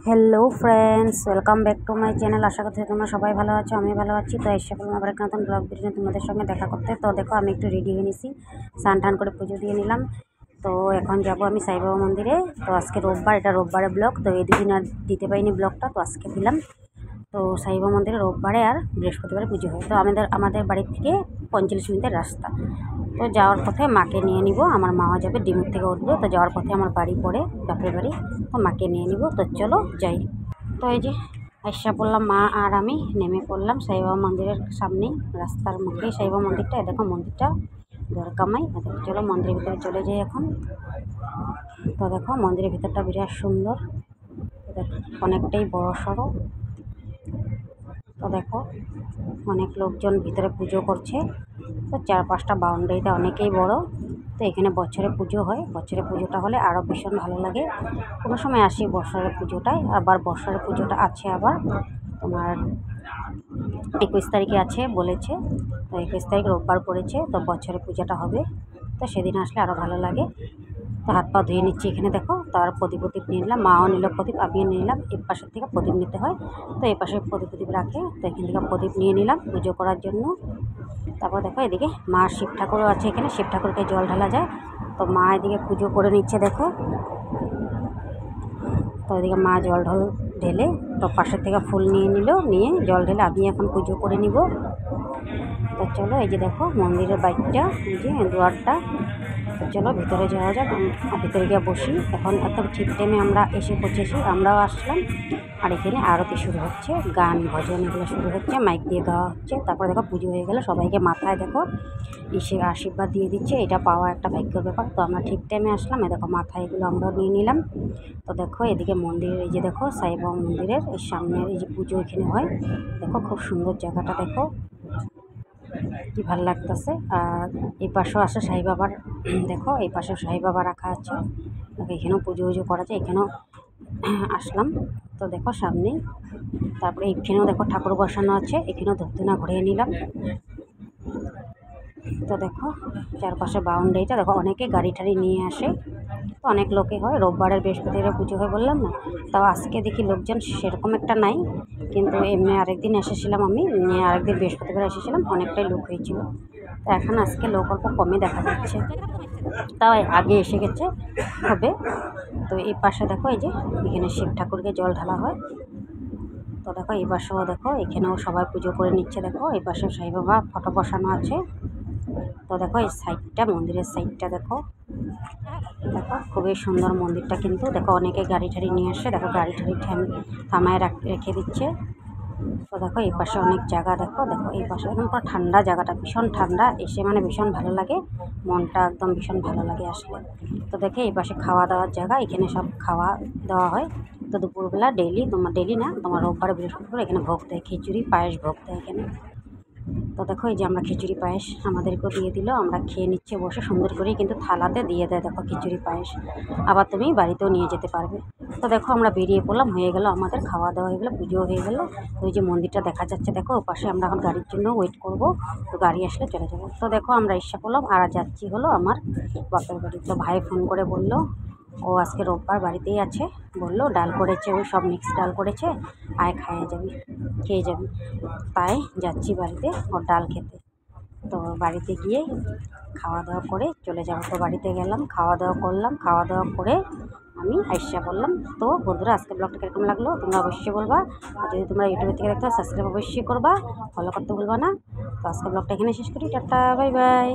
Hello friends, welcome back to my channel. আশা করছি তোমরা সবাই ভালো আছো, আমি ভালো আছি। তো এসে করলাম আবার একটা নতুন ব্লগ ভিডিও তোমাদের সঙ্গে দেখা করতে। তো দেখো আমি একটু রেডি হয়ে নিছি, স্নান টান করে পুজো দিয়ে নিলাম। তো এখন যাব আমি সাইবাবা মন্দিরে। তো আজকে রোববার, এটা রোববারের ব্লগ। তো এই দুদিন আর দিতে পারিনি ব্লগটা, তো আজকে দিলাম। তো সাইবাবা মন্দিরে রোববারে আর বৃহস্পতিবারে পুজো হয়। তো আমাদের বাড়ির থেকে 45 মিনিটের রাস্তা। তো যাওয়ার পথে মাকে নিয়ে নিব, আমার মাও যাবে, ডিমুর থেকে উঠবো। তো যাওয়ার পথে আমার বাড়ি পড়ে, বাপের বাড়ি। তো মাকে নিয়ে নিব। তো চলো যাই। তো এই যে আইসা পড়লাম, মা আর আমি নেমে পড়লাম সাইবাবা মন্দিরের সামনেই, রাস্তার মুখেই সাইবাবা মন্দিরটা। দেখো মন্দিরটা দরকামাই। চলো মন্দিরের ভিতরে চলে যাই এখন। তো দেখো মন্দিরের ভিতরটা বিরাট সুন্দর, অনেকটাই বড় সড়ো। তো দেখো অনেক লোকজন ভিতরে পুজো করছে। তো 4-5টা বাউন্ডারিটা অনেকেই বড়। তো এখানে বছরে পুজো হয়, বছরে পুজোটা হলে আরও ভীষণ ভালো লাগে। কোনো সময় আসি বর্ষার পুজোটায়, আবার বর্ষার পুজোটা আছে আবার তোমার 21 তারিখে আছে বলেছে। তো 21 তারিখ রোববার পড়েছে, তো বছরে পূজাটা হবে। তো সেদিন আসলে আরও ভালো লাগে। তো হাত পা ধুয়ে নিচ্ছি এখানে দেখো। তার প্রদীপ নিয়ে নিলাম, মাও নিল প্রদীপ, আমিও নিয়ে নিলাম। এই পাশের থেকে প্রদীপ নিতে হয়, তো এই পাশে প্রদীপ রাখে। তো এখান থেকে প্রদীপ নিয়ে নিলাম পুজো করার জন্য। তারপর দেখো এদিকে মা শিব ঠাকুরও আছে, এখানে শিব ঠাকুরকে জল ঢালা যায়। তো মা এদিকে পুজো করে নিচ্ছে দেখো। তো এদিকে মা জল ঢেলে, তো পাশের থেকে ফুল নিয়ে নিল, নিয়ে জল ঢেলে আমি এখন পুজো করে নিব। তো চলো এই যে দেখো মন্দিরের বাইকটা, এই যে দুয়ারটা। তো চলো ভিতরে যাওয়া যাক, ভিতরে গিয়ে বসি। এখন একদম ঠিক টাইমে আমরা এসে পৌঁছেছি, আমরাও আসলাম। আর এখানে আরতি শুরু হচ্ছে, গান ভজন এগুলো শুরু হচ্ছে, মাইক দিয়ে গাওয়া হচ্ছে। তারপর দেখো পুজো হয়ে গেল, সবাইকে মাথায় দেখো এসে আশীর্বাদ দিয়ে দিচ্ছে। এটা পাওয়া একটা ভাগ্যের ব্যাপার। তো আমরা ঠিক টাইমে আসলাম, দেখো মাথায় এগুলো আমরাও নিয়ে নিলাম। তো দেখো এদিকে মন্দিরের, এই যে দেখো সাইবাবা মন্দিরের এই সামনের এই যে পুজো এখানে হয়। দেখো খুব সুন্দর জায়গাটা, দেখো কি ভালো লাগতেছে। আর এই পাশেও আছে সাই বাবার, দেখো এই পাশেও সাই বাবা রাখা আছে। এখানেও পুজো করা যায়, এখানেও আসলাম। তো দেখো সামনেই, তারপরে এখানেও দেখো ঠাকুর বসানো আছে, এখানেও ধূপধুনা ঘুরিয়ে নিলাম। তো দেখো চারপাশে বাউন্ডারিটা দেখো, অনেকে গাড়ি টাড়ি নিয়ে আসে। তো অনেক লোকে হয়, রোববারের বৃহস্পতিবারে পুজো হয় বললাম না। তাও আজকে দেখি লোকজন সেরকম একটা নাই, কিন্তু এমনি আরেকদিন এসেছিলাম আমি, আরেকদিন বৃহস্পতিবার এসেছিলাম, অনেকটাই লোক হয়েছিল। তো এখন আজকে লোক অল্প কমই দেখা যাচ্ছে, তাও আগে এসে গেছে হবে। তো এই পাশে দেখো এই যে এখানে শিব ঠাকুরকে জল ঢালা হয়। তো দেখো এই পাশেও দেখো, এখানেও সবাই পুজো করে নিচ্ছে। দেখো এই পাশে সাই বাবা ফটো বসানো আছে। তো দেখো এই সাইডটা, মন্দিরের সাইডটা দেখো, দেখো খুবই সুন্দর মন্দিরটা। কিন্তু দেখো অনেকে গাড়ি টাড়ি নিয়ে আসে, দেখো গাড়ি টাড়ি থামায় রেখে দিচ্ছে। তো দেখো এই পাশে অনেক জায়গা, দেখো দেখো এই পাশে একদম পুরো ঠান্ডা, জায়গাটা ভীষণ ঠান্ডা, এসে মানে ভীষণ ভালো লাগে, মনটা একদম ভীষণ ভালো লাগে আসলে। তো দেখে এই পাশে খাওয়া দাওয়ার জায়গা, এখানে সব খাওয়া দাওয়া হয়। তো দুপুরবেলা ডেইলি, তোমার ডেইলি না, তোমার রোববার বৃহস্পতিবার এখানে ভোগ দেয়, খিচুড়ি পায়েস ভোগ দেয় এখানে। তো দেখো এই যে আমরা খিচুড়ি পায়েস আমাদেরকেও দিয়ে দিল, আমরা খেয়ে নিচ্ছে বসে সুন্দর করে, কিন্তু থালাতে দিয়ে দেয় দেখো খিচুড়ি পায়েস, আবার তুমি বাড়িতেও নিয়ে যেতে পারবে। তো দেখো আমরা বেরিয়ে পড়লাম, হয়ে গেল আমাদের খাওয়া দাওয়া হয়ে গেলো, পুজো হয়ে গেলো। ওই যে মন্দিরটা দেখা যাচ্ছে দেখো, ও পাশে আমরা এখন গাড়ির জন্য ওয়েট করব। তো গাড়ি আসলে চলে যাবো। তো দেখো আমরা এসে পড়লাম, আর যাচ্ছি হলো আমার বাপের বাড়ি। তো ভাই ফোন করে বললো ও আজকে রোববার বাড়িতেই আছে, বললো ডাল করেছে, ওই সব মিক্স ডাল করেছে, আয় খেয়ে যাবি। তাই যাচ্ছি বাড়িতে ওর ডাল খেতে। তো বাড়িতে গিয়ে খাওয়া দাওয়া করে চলে যাবো। তো বাড়িতে গেলাম, খাওয়া দাওয়া করলাম, খাওয়া দাওয়া করে আমি আইসা বললাম। তো বন্ধুরা আজকে ব্লগটা কীরকম লাগলো তোমরা অবশ্যই বলবা। আর যদি তোমরা ইউটিউব থেকে দেখতে সাবস্ক্রাইব অবশ্যই করবা, ফলো করতে ভুলবা না। তো আজকে ব্লগটা এখানে শেষ করি, টাটা বাই বাই।